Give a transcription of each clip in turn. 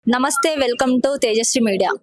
నమస్తే, welcome to Tejaswi media.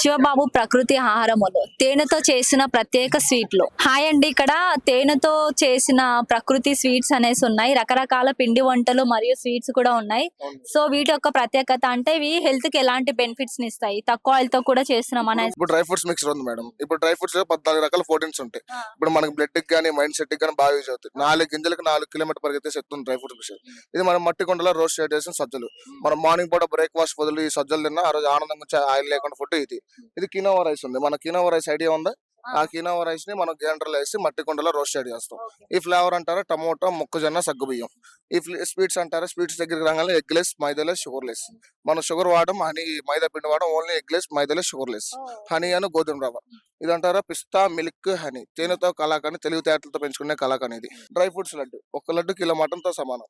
Sivababu ప్రకృతి ఆహారములు తేనెతో చేసిన ప్రత్యేక స్వీట్లు. హాయ్ అండి, ఇక్కడ తేనెతో చేసిన ప్రకృతి స్వీట్స్ అనేసి ఉన్నాయి. రకరకాల పిండి వంటలు మరియు స్వీట్స్ కూడా ఉన్నాయి. సో వీటి యొక్క ప్రత్యేకత అంటే ఇవి హెల్త్ కి ఎలాంటి బెనిఫిట్స్ ని ఇస్తాయి, తక్కువ ఆయిల్ తో కూడా చేస్తున్నాం అనే. ఇప్పుడు డ్రై ఫ్రూట్స్ మిక్సర్ ఉంది మేడం. ఇప్పుడు డ్రై ఫ్రూట్స్ 14 రకాల ప్రోటీన్స్ ఉంటాయి. ఇప్పుడు మనకి బ్లడ్ కి కానీ మైండ్ సెట్ కి కానీ బాగా యూజ్ అవుతుంది. 4 గింజలకు 4 కిలోమీటర్ పరిగెత్తే శక్తి ఉంది డ్రై ఫ్రూట్స్ మిక్సర్. ఇది మనం మట్టి కొండలో రోస్ట్ చేసిన సజ్జలు. మనం మార్నింగ్ పూట బ్రేక్ఫాస్ట్ బదులు ఈ సజ్జలు తిన్నా ఆ రోజు ఆనందంగా వచ్చే ఆయిల్ లేకుండా ఫుడ్ ఇది. ఇది కినోవా రైస్ ఉంది. మన కినోవా రైస్ ఐడియా ఉందా? ఆ కినోవా రైస్ ని మనం గ్రైండర్ లో వేసి మట్టి కొండలో రోస్ట్ చేస్తాం. ఈ ఫ్లేవర్ అంటారా టమోటా, మొక్కజొన్న, సగ్గుబియ్యం. ఈ స్వీట్స్ అంటారా స్వీట్స్ దగ్గరికి రాగానే ఎగ్ లెస్, మైదాలెస్, షుగర్ లెస్. మనం షుగర్ వాడడం, హనీ మైదా పిండి వాడడం, ఓన్లీ ఎగ్ లెస్, మైదాలెస్, షుగర్ లెస్. హనీ అని గోధుమ రవ్వ. ఇదంటారా పిస్తా, మిల్క్, హనీ. తేనెతో కలాకాని, తెలివితేటలతో పెంచుకునే కలాకాని ఇది. డ్రై ఫ్రూట్స్ లడ్డు. ఒక లడ్డు కిలో మటన్ తో సమానం.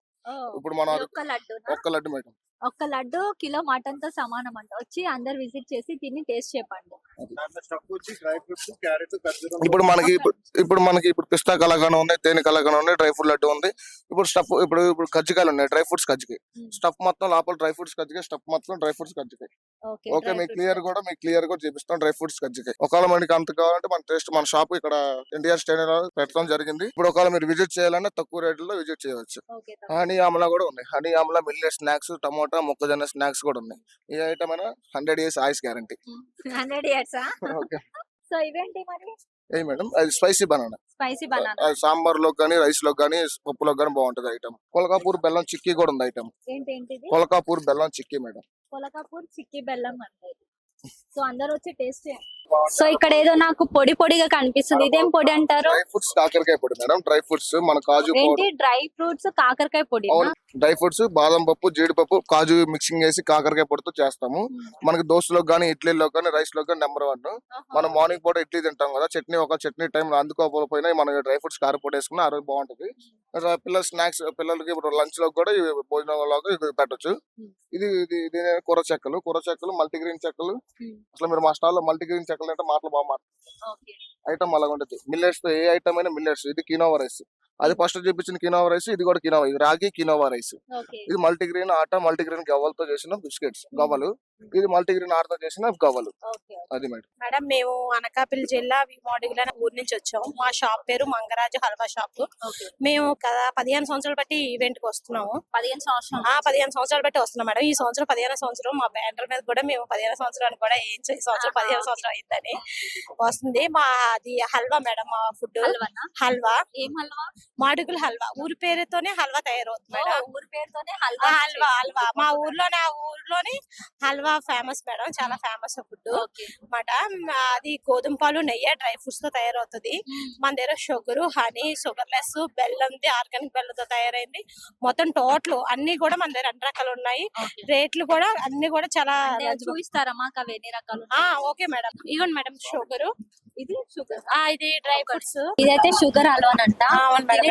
ఇప్పుడు మనం ఒక్క లడ్డు మేడం, ఒక్క లడ్డు కిలో మటన్ తో సమానం అంట. వచ్చి అందరు విజిట్ చేసి తిని టేస్ట్ చెప్పండి. ఇప్పుడు మనకి పిస్తా కలాకాని ఉంది, తేనె కలాకాని ఉంది, డ్రై ఫ్రూట్ లడ్డు ఉంది. ఇప్పుడు స్టఫ్ ఇప్పుడు కజ్జికాయలు ఉన్నాయి. డ్రై ఫ్రూట్స్ కజ్జికాయ స్టఫ్ మొత్తం లోపల డ్రై ఫ్రూట్స్ కజ్జికాయ, స్టఫ్ మొత్తం డ్రై ఫ్రూట్స్ కజ్జికాయ. ఓకే, మీకు క్లియర్ కూడా చూపిస్తాం. డ్రై ఫ్రూట్స్ కజ్జికాయ ఒకవేళ మనకి అంత కావాలంటే మన టేస్ట్ మన షాప్ ఇక్కడ ఎన్టీఆర్ స్టేడియం లో పెట్టడం జరిగింది. ఇప్పుడు ఒకవేళ మీరు విజిట్ చేయాలన్నా తక్కువ రేట్లలో విజిట్ చేయవచ్చు. హనీ ఆమ్లా కూడా ఉన్నాయి. Honey Amla, millet snacks, tomato, మొక్కజొన్న స్నాక్స్ కూడా ఉన్నాయి. ఈ ఐటమ్ అయినా 100 years ఆయుష్ గ్యారంటీ. 100 years. ఓకే. సో ఇవేంటి మరి? ఏ మేడం, అది స్పైసీ బనానా. అది సాంబార్ లో కానీ, రైస్ లో కానీ, పప్పులో కానీ బాగుంటది ఐటమ్. కొలకాపూర్ బెల్లం చిక్కీ కూడా ఉంది ఐటమ్. కొలకాపూర్ బెల్లం చిక్కీ మేడం. కొలకాపూర్ చిక్కీ బెల్లం అంటే. సో అందరూ వచ్చి టేస్ట్ చేయండి. సో ఇక్కడ ఏదో నాకు పొడి పొడిగా కనిపిస్తుంది. ఇదేం పొడి అంటారు? డ్రై ఫ్రూట్స్ కాకరకాయ పొడి మేడం. డ్రై ఫ్రూట్స్ మన కాజు. డ్రై ఫ్రూట్స్ కాకరకాయ పొడి. డ్రై ఫ్రూట్స్ బాదం పప్పు, జీడిపప్పు, కాజు మిక్సింగ్ చేసి కాకరకాయ పొడితో చేస్తాము. మనకి దోశలో గానీ, ఇడ్లీలో గానీ, రైస్ లో గానీ నెంబర్ 1. మనం మార్నింగ్ పూట ఇడ్లీ తింటాం కదా, చట్నీ టైం అందుకోకపోయినా మన డ్రై ఫ్రూట్స్ కారపొడి వేసుకుని ఆ రోజు బాగుంటది. పిల్లల స్నాక్స్, పిల్లలకి ఇప్పుడు లంచ్ లో కూడా భోజనంలో ఇది పెట్టచ్చు. ఇది కూర చెక్కలు, మల్టీగ్రెయిన్ చెక్కలు. అసలు మీరు మా స్టాల్ లో మల్టీగ్రెయిన్ చెక్కలు అంటే మాటలు బాగా ఐటమ్ అలాగ ఉంటుంది. మిల్లెట్స్ తో ఏ ఐటమ్ అయినా మిల్లెట్స్. ఇది కినోవా రైస్. అది ఫస్ట్ చూపించిన కినోవా రైస్. ఇది కూడా కినోవా, ఇది రాగి కినోవా రైస్. ఇది మల్టీగ్రెయిన్ ఆట, మల్టీగ్రెయిన్ గవ్వలతో చేసిన బిస్కెట్స్ గవ్వలు. ఇది మల్టీగ్రెయిన్ ఆటతో చేసిన గవ్వలు. అది మేడం మేము అనకాపల్లి జిల్లా విమోడిగుల ఊరు నుంచి వచ్చాము. మా షాప్ పేరు మంగరాజు హల్వా షాప్. మేము 15 సంవత్సరాలు బట్టి ఈవెంట్ కి వస్తున్నాము. 15 సంవత్సరాలు బట్టి వస్తున్నాం మేడం. ఈ సంవత్సరం 15 సంవత్సరం మా బ్యానర్ మీద కూడా మేము 15 సంవత్సరాలు కూడా ఈ సంవత్సరం 15 సంవత్సరాలు అయిందని వస్తుంది. మా అది హల్వా మేడం. మా ఫుడ్ హల్వా. ఏం హల్వా? మాడుగుల హల్వా. ఊరి పేరుతోనే హల్వా తయారవుతుంది మేడం. ఊరి పేరుతోనే హల్వా. మా ఊర్లోని హల్వా ఫేమస్ మేడం. చాలా ఫేమస్ ఫుడ్ అన్నమాట. అది గోధుమ పాలు, నెయ్యి, డ్రై ఫ్రూట్స్ తో తయారవుతుంది. మన దగ్గర షుగర్, హనీ, షుగర్ లెస్, బెల్లంది ఆర్గానిక్ బెల్లంతో తయారైంది. మొత్తం టోటల్ అన్ని కూడా మన దగ్గర 2 రకాలు ఉన్నాయి. రేట్లు కూడా అన్ని కూడా చాలా చూపిస్తారా మాకు అవి ఎన్ని రకాలు? Okay madam. ఇవ్వండి మేడం షుగర్. ఇది షుగర్. ఇది డ్రై ఫ్రూట్స్. ఇదైతే షుగర్ హల్వానంట.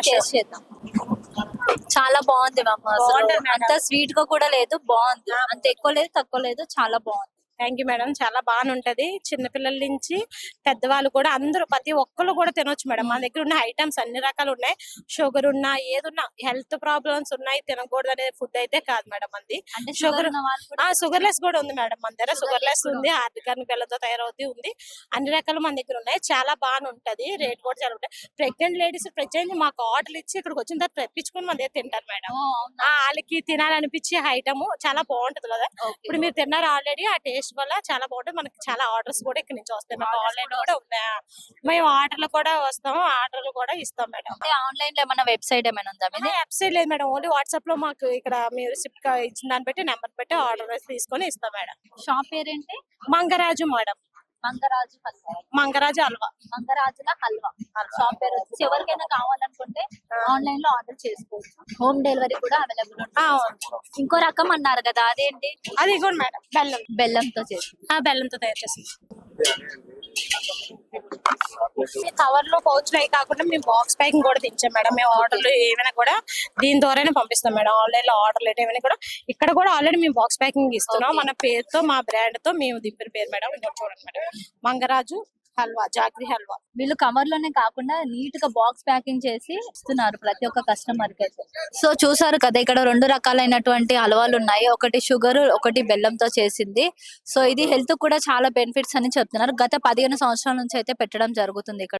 టేస్ట్ చేద్దాం. చాలా బాగుంది మ్యామ్. అంత స్వీట్ గా కూడా లేదు, బాగుంది. అంత ఎక్కువ లేదు, తక్కువ లేదు, చాలా బాగుంది. Thank you madam. చాలా బాగా ఉంటది. చిన్నపిల్లల నుంచి పెద్దవాళ్ళు కూడా అందరూ ప్రతి ఒక్కరు కూడా తినొచ్చు మేడం. మన దగ్గర ఉన్న ఐటమ్స్ అన్ని రకాలు ఉన్నాయి. షుగర్ ఉన్నా, ఏదున్నా, హెల్త్ ప్రాబ్లమ్స్ ఉన్నాయి, తినకూడదు అనే ఫుడ్ అయితే కాదు మేడం. అది షుగర్ లెస్ కూడా ఉంది మేడం. మన దగ్గర షుగర్ లెస్ ఉంది, ఆర్గానిక్ బెల్లంతో తయారవుతుంది ఉంది. అన్ని రకాలు మన దగ్గర ఉన్నాయి. చాలా బాగా ఉంటది. రేట్ కూడా చాలా ఉంటాయి. ప్రెగ్నెంట్ లేడీస్ మాకు ఆర్డర్లు ఇచ్చి ఇక్కడికి వచ్చిన తర్వాత తెప్పించుకొని మన దగ్గర తింటారు మేడం. వాళ్ళకి తినాలనిపించే ఐటమ్ చాలా బాగుంటది కదా. ఇప్పుడు మీరు తిన్నారు ఆల్రెడీ. ఆ టేస్ట్ వల్ల చాలా బాగుంటుంది. మనకి చాలా ఆర్డర్స్ కూడా ఇక్కడ నుంచి వస్తాయి. మాకు ఆన్లైన్ కూడా ఉన్నాయి. మేము ఆర్డర్లు కూడా వస్తాము, ఆర్డర్లు కూడా ఇస్తాం మేడం. ఆన్లైన్ లో ఏమైనా వెబ్సైట్ ఏమైనా ఉందా? వెబ్సైట్ లేదు మేడం. ఓన్లీ వాట్సాప్ లో మాకు ఇక్కడ మీరు రిసిప్ట్ ఇచ్చిన దాన్ని బట్టి నెంబర్ పెట్టి ఆర్డర్ తీసుకొని ఇస్తాం మేడం. షాప్ పేరేంటి? మంగరాజు మేడం. మంగరాజు హల్వా. మంగరాజుల హల్వా షాప్ పేరు. ఎవరికైనా కావాలనుకుంటే ఆన్లైన్ లో ఆర్డర్ చేసుకోవచ్చు. హోమ్ డెలివరీ కూడా అవైలబుల్ ఉంటుంది. ఇంకో రకం అన్నారు కదా, అదేంటి? అది కూడా మేడం బెల్లంతో చేసి. బెల్లంతో తయారు చేస్తుంది. కవర్ లో పౌచ్ అవి కాకుండా మేము బాక్స్ ప్యాకింగ్ కూడా తెచ్చాం మేడం. మేము ఆర్డర్లు ఏమైనా కూడా దీని ద్వారానే పంపిస్తాం మేడం. ఆన్లైన్ లో ఆర్డర్లు ఏమైనా కూడా ఇక్కడ కూడా ఆల్రెడీ మేము బాక్స్ ప్యాకింగ్ ఇస్తున్నాం. మన పేరుతో, మా బ్రాండ్ తో మేము దింపిన పేరు మేడం. చూడండి మేడం, మంగరాజు హల్వా, జాగ్రీ హల్వా. వీళ్ళు కవర్ లోనే కాకుండా నీట్ గా బాక్స్ ప్యాకింగ్ చేసి ఇస్తున్నారు ప్రతి ఒక్క కస్టమర్ కి అయితే. సో చూసారు కదా, ఇక్కడ 2 రకాలైనటువంటి హల్వాలు ఉన్నాయి. ఒకటి షుగర్, ఒకటి బెల్లంతో చేసింది. సో ఇది హెల్త్ కూడా చాలా బెనిఫిట్స్ అని చెప్తున్నారు. గత 15 సంవత్సరాల నుంచి అయితే పెట్టడం జరుగుతుంది ఇక్కడ.